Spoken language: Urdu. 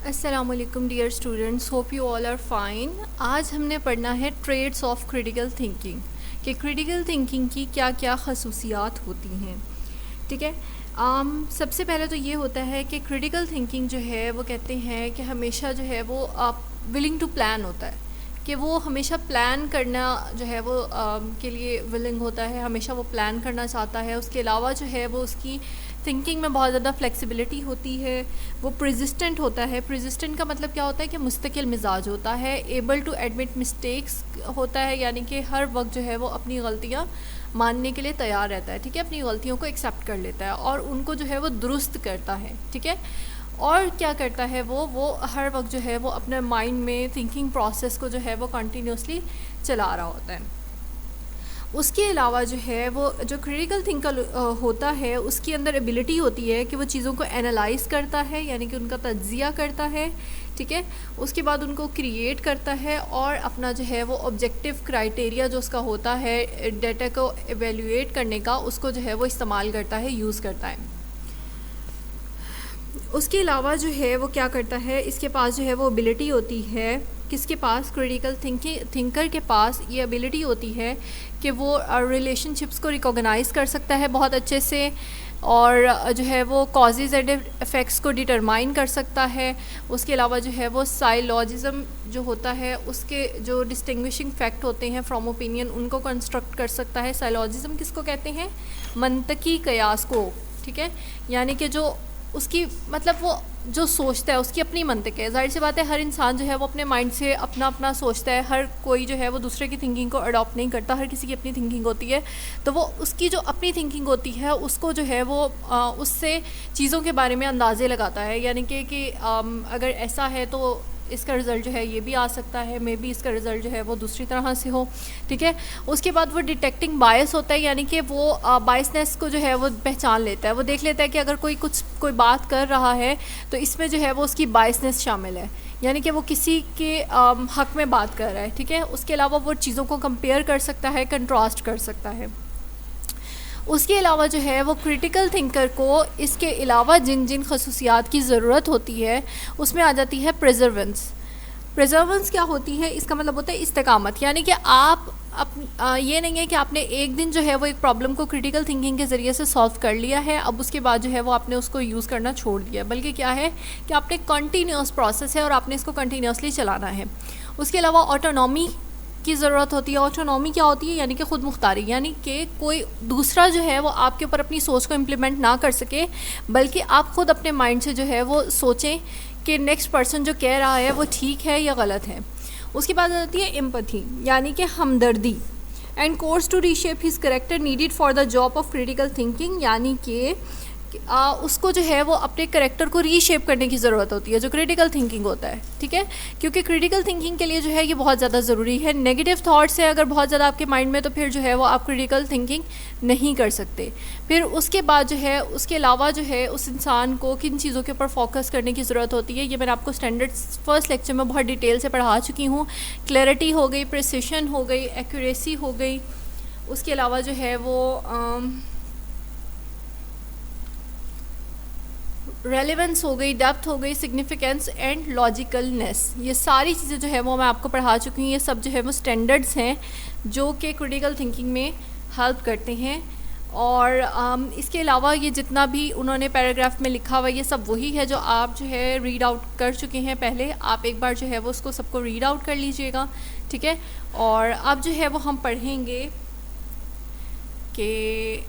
السلام علیکم dear students, hope you all are fine. آج ہم نے پڑھنا ہے ٹریٹس آف کریٹیکل تھنکنگ کہ کریٹیکل تھنکنگ کی کیا کیا خصوصیات ہوتی ہیں. ٹھیک ہے. سب سے پہلے تو یہ ہوتا ہے کہ کریٹیکل تھنکنگ جو ہے وہ کہتے ہیں کہ ہمیشہ جو ہے وہ ولنگ ٹو پلان ہوتا ہے، کہ وہ ہمیشہ پلان کرنا جو ہے وہ کے لیے ولنگ ہوتا ہے، ہمیشہ وہ پلان کرنا چاہتا ہے. اس کے علاوہ جو ہے وہ اس کی تھنکنگ میں بہت زیادہ فلیکسیبلٹی ہوتی ہے. وہ پرزسٹنٹ ہوتا ہے. پرزسٹنٹ کا مطلب کیا ہوتا ہے کہ مستقل مزاج ہوتا ہے. ایبل ٹو ایڈمٹ مسٹیکس ہوتا ہے، یعنی کہ ہر وقت جو ہے وہ اپنی غلطیاں ماننے کے لیے تیار رہتا ہے. ٹھیک ہے، اپنی غلطیوں کو ایکسیپٹ کر لیتا ہے اور ان کو جو ہے وہ درست کرتا ہے. ٹھیک ہے. اور کیا کرتا ہے وہ ہر وقت جو ہے وہ اپنے مائنڈ میں تھنکنگ پروسیس کو جو ہے وہ کنٹینیوسلی چلا رہا ہوتا ہے. اس کے علاوہ جو ہے وہ جو کریٹیکل تھنکر ہوتا ہے اس کے اندر ایبلٹی ہوتی ہے کہ وہ چیزوں کو انالائز کرتا ہے، یعنی کہ ان کا تجزیہ کرتا ہے. ٹھیک ہے. اس کے بعد ان کو کریٹ کرتا ہے اور اپنا جو ہے وہ آبجیکٹیو کرائٹیریا جو اس کا ہوتا ہے ڈیٹا کو ایویلیویٹ کرنے کا، اس کو جو ہے وہ استعمال کرتا ہے، یوز کرتا ہے. اس کے علاوہ جو ہے وہ کیا کرتا ہے، اس کے پاس جو ہے وہ ایبلٹی ہوتی ہے. کس کے پاس؟ کریٹیکل تھنکر کے پاس یہ ایبلٹی ہوتی ہے کہ وہ ریلیشن شپس کو ریکوگنائز کر سکتا ہے بہت اچھے سے، اور جو ہے وہ کازز اینڈ افیکٹس کو ڈٹرمائن کر سکتا ہے. اس کے علاوہ جو ہے وہ سائلوجزم جو ہوتا ہے اس کے جو ڈسٹنگوشنگ فیکٹ ہوتے ہیں فرام اوپینین، ان کو کنسٹرکٹ کر سکتا ہے. سائلوجزم کس کو کہتے ہیں؟ منطقی قیاس کو. ٹھیک ہے. یعنی کہ جو اس کی مطلب وہ جو سوچتا ہے اس کی اپنی منطق ہے. ظاہر سی بات ہے ہر انسان جو ہے وہ اپنے مائنڈ سے اپنا اپنا سوچتا ہے، ہر کوئی جو ہے وہ دوسرے کی تھنکنگ کو اڈاپٹ نہیں کرتا، ہر کسی کی اپنی تھنکنگ ہوتی ہے. تو وہ اس کی جو اپنی تھنکنگ ہوتی ہے اس کو جو ہے وہ اس سے چیزوں کے بارے میں اندازے لگاتا ہے، یعنی کہ اگر ایسا ہے تو اس کا رزلٹ جو ہے یہ بھی آ سکتا ہے، مے بی اس کا رزلٹ جو ہے وہ دوسری طرح سے ہو. ٹھیک ہے. اس کے بعد وہ ڈیٹیکٹنگ بائس ہوتا ہے، یعنی کہ وہ بائسنس کو جو ہے وہ پہچان لیتا ہے. وہ دیکھ لیتا ہے کہ اگر کوئی بات کر رہا ہے تو اس میں جو ہے وہ اس کی بائسنس شامل ہے، یعنی کہ وہ کسی کے حق میں بات کر رہا ہے. ٹھیک ہے. اس کے علاوہ وہ چیزوں کو کمپیئر کر سکتا ہے، کنٹراسٹ کر سکتا ہے. اس کے علاوہ جو ہے وہ کریٹیکل تھنکر کو اس کے علاوہ جن جن خصوصیات کی ضرورت ہوتی ہے اس میں آ جاتی ہے پریزرونس. پریزرونس کیا ہوتی ہے؟ اس کا مطلب ہوتا ہے استقامت، یعنی کہ آپ یہ نہیں ہے کہ آپ نے ایک دن جو ہے وہ ایک پرابلم کو کریٹیکل تھنکنگ کے ذریعے سے سالو کر لیا ہے، اب اس کے بعد جو ہے وہ آپ نے اس کو یوز کرنا چھوڑ دیا، بلکہ کیا ہے کہ آپ نے کنٹینیوس پروسیس ہے اور آپ نے اس کو کنٹینیوسلی چلانا ہے. اس کے علاوہ آٹونومی کی ضرورت ہوتی ہے. آٹونومی کیا ہوتی ہے؟ یعنی کہ خود مختاری، یعنی کہ کوئی دوسرا جو ہے وہ آپ کے اوپر اپنی سوچ کو امپلیمنٹ نہ کر سکے، بلکہ آپ خود اپنے مائنڈ سے جو ہے وہ سوچیں کہ نیکسٹ پرسن جو کہہ رہا ہے وہ ٹھیک ہے یا غلط ہے. اس کے بعد آتی ہے ایمپتھی، یعنی کہ ہمدردی. And course to reshape his character needed for the job of critical thinking, یعنی کہ اس کو جو ہے وہ اپنے کریکٹر کو ری شیپ کرنے کی ضرورت ہوتی ہے جو کریٹیکل تھنکنگ ہوتا ہے. ٹھیک ہے. کیونکہ کریٹیکل تھنکنگ کے لیے جو ہے یہ بہت زیادہ ضروری ہے. نیگیٹو تھاٹس ہے اگر بہت زیادہ آپ کے مائنڈ میں تو پھر جو ہے وہ آپ کریٹیکل تھنکنگ نہیں کر سکتے. پھر اس کے بعد جو ہے اس کے علاوہ جو ہے اس انسان کو کن چیزوں کے اوپر فوکس کرنے کی ضرورت ہوتی ہے، یہ میں نے آپ کو اسٹینڈرڈ فرسٹ لیکچر میں بہت ڈیٹیل سے پڑھا چکی ہوں. کلیئرٹی ہو گئی، پریسیشن ہو گئی، ایکوریسی ہو گئی. اس کے علاوہ جو ہے وہ ریلیونس ہو گئی، ڈیپتھ ہو گئی، سگنیفیکینس اینڈ لاجیکلنیس. یہ ساری چیزیں جو ہے وہ میں آپ کو پڑھا چکی ہوں. یہ سب جو ہے وہ اسٹینڈرڈس ہیں جو کہ کریٹیکل تھنکنگ میں ہیلپ کرتے ہیں. اور اس کے علاوہ یہ جتنا بھی انہوں نے پیراگراف میں لکھا ہوا یہ سب وہی ہے جو آپ جو ہے ریڈ آؤٹ کر چکے ہیں پہلے. آپ ایک بار جو ہے وہ اس کو سب کو ریڈ آؤٹ کر لیجئے گا. ٹھیک ہے. اور اب جو ہے وہ ہم پڑھیں گے کہ